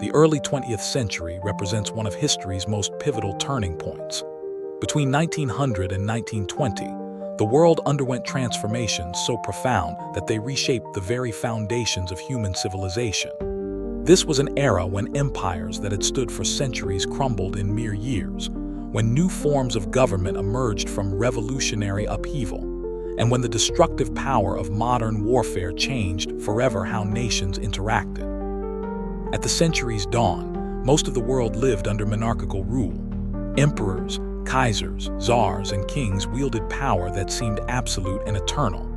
The early 20th century represents one of history's most pivotal turning points. Between 1900 and 1920, the world underwent transformations so profound that they reshaped the very foundations of human civilization. This was an era when empires that had stood for centuries crumbled in mere years, when new forms of government emerged from revolutionary upheaval, and when the destructive power of modern warfare changed forever how nations interacted. At the century's dawn, most of the world lived under monarchical rule. Emperors, Kaisers, czars, and kings wielded power that seemed absolute and eternal.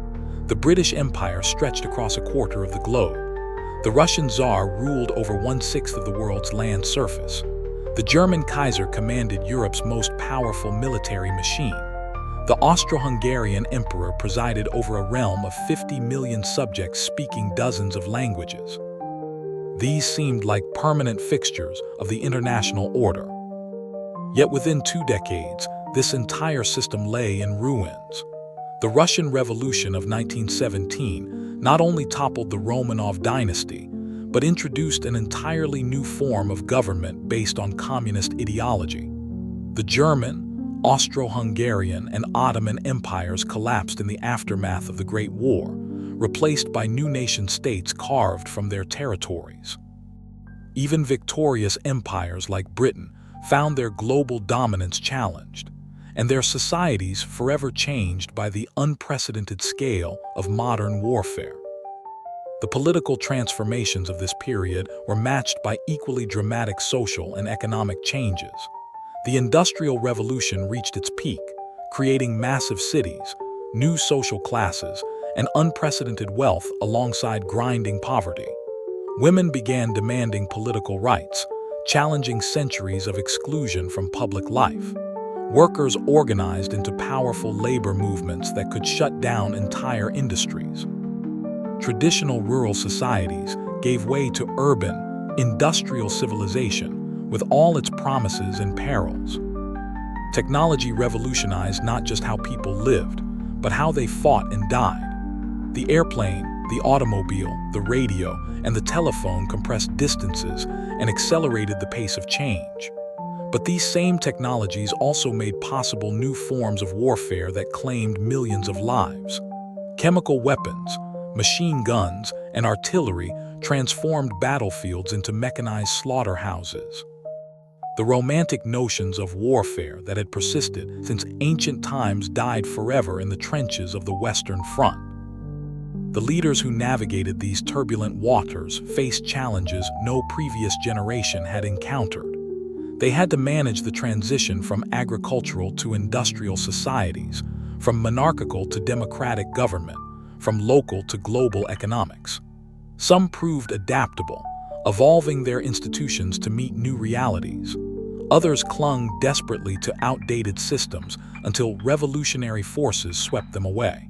The British Empire stretched across a quarter of the globe. The Russian Tsar ruled over 1/6 of the world's land surface. The German Kaiser commanded Europe's most powerful military machine. The Austro-Hungarian Emperor presided over a realm of 50 million subjects speaking dozens of languages. These seemed like permanent fixtures of the international order. Yet within 2 decades, this entire system lay in ruins. The Russian Revolution of 1917 not only toppled the Romanov dynasty, but introduced an entirely new form of government based on communist ideology. The German, Austro-Hungarian, and Ottoman empires collapsed in the aftermath of the Great War, replaced by new nation-states carved from their territories. Even victorious empires like Britain found their global dominance challenged, and their societies forever changed by the unprecedented scale of modern warfare. The political transformations of this period were matched by equally dramatic social and economic changes. The Industrial Revolution reached its peak, creating massive cities, new social classes, and unprecedented wealth alongside grinding poverty. Women began demanding political rights, challenging centuries of exclusion from public life. Workers organized into powerful labor movements that could shut down entire industries. Traditional rural societies gave way to urban, industrial civilization, with all its promises and perils. Technology revolutionized not just how people lived, but how they fought and died. The airplane, the automobile, the radio, and the telephone compressed distances and accelerated the pace of change. But these same technologies also made possible new forms of warfare that claimed millions of lives. Chemical weapons, machine guns, and artillery transformed battlefields into mechanized slaughterhouses. The romantic notions of warfare that had persisted since ancient times died forever in the trenches of the Western Front. The leaders who navigated these turbulent waters faced challenges no previous generation had encountered. They had to manage the transition from agricultural to industrial societies, from monarchical to democratic government, from local to global economics. Some proved adaptable, evolving their institutions to meet new realities. Others clung desperately to outdated systems until revolutionary forces swept them away.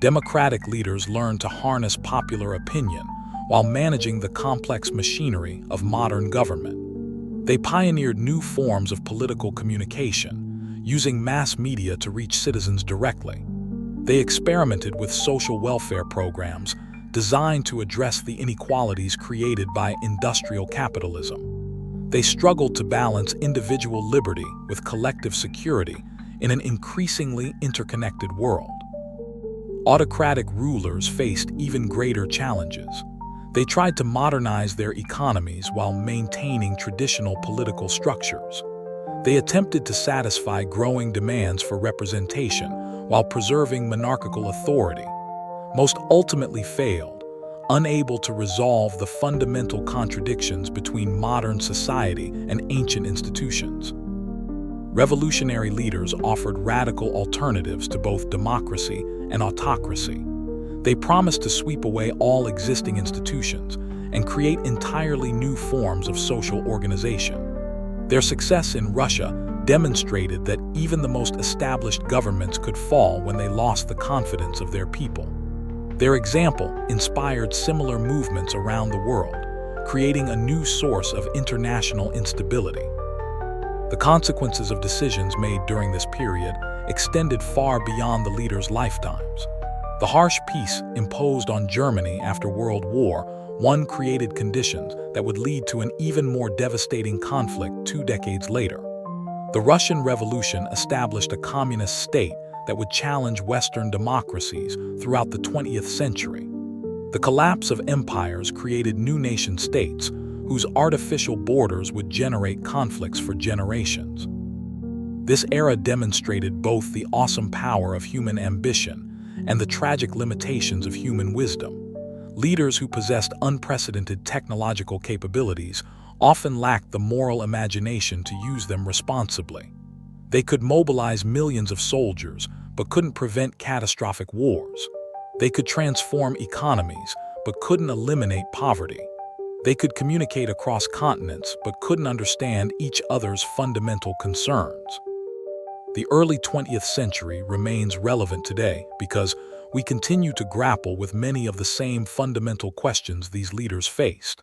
Democratic leaders learned to harness popular opinion while managing the complex machinery of modern government. They pioneered new forms of political communication, using mass media to reach citizens directly. They experimented with social welfare programs designed to address the inequalities created by industrial capitalism. They struggled to balance individual liberty with collective security in an increasingly interconnected world. Autocratic rulers faced even greater challenges. They tried to modernize their economies while maintaining traditional political structures. They attempted to satisfy growing demands for representation while preserving monarchical authority. Most ultimately failed, unable to resolve the fundamental contradictions between modern society and ancient institutions. Revolutionary leaders offered radical alternatives to both democracy and autocracy. They promised to sweep away all existing institutions and create entirely new forms of social organization. Their success in Russia demonstrated that even the most established governments could fall when they lost the confidence of their people. Their example inspired similar movements around the world, creating a new source of international instability. The consequences of decisions made during this period extended far beyond the leaders' lifetimes. The harsh peace imposed on Germany after World War One created conditions that would lead to an even more devastating conflict 2 decades later. The Russian Revolution established a communist state that would challenge Western democracies throughout the 20th century. The collapse of empires created new nation-states whose artificial borders would generate conflicts for generations. This era demonstrated both the awesome power of human ambition and the tragic limitations of human wisdom. Leaders who possessed unprecedented technological capabilities often lacked the moral imagination to use them responsibly. They could mobilize millions of soldiers, but couldn't prevent catastrophic wars. They could transform economies, but couldn't eliminate poverty. They could communicate across continents, but couldn't understand each other's fundamental concerns. The early 20th century remains relevant today because we continue to grapple with many of the same fundamental questions these leaders faced.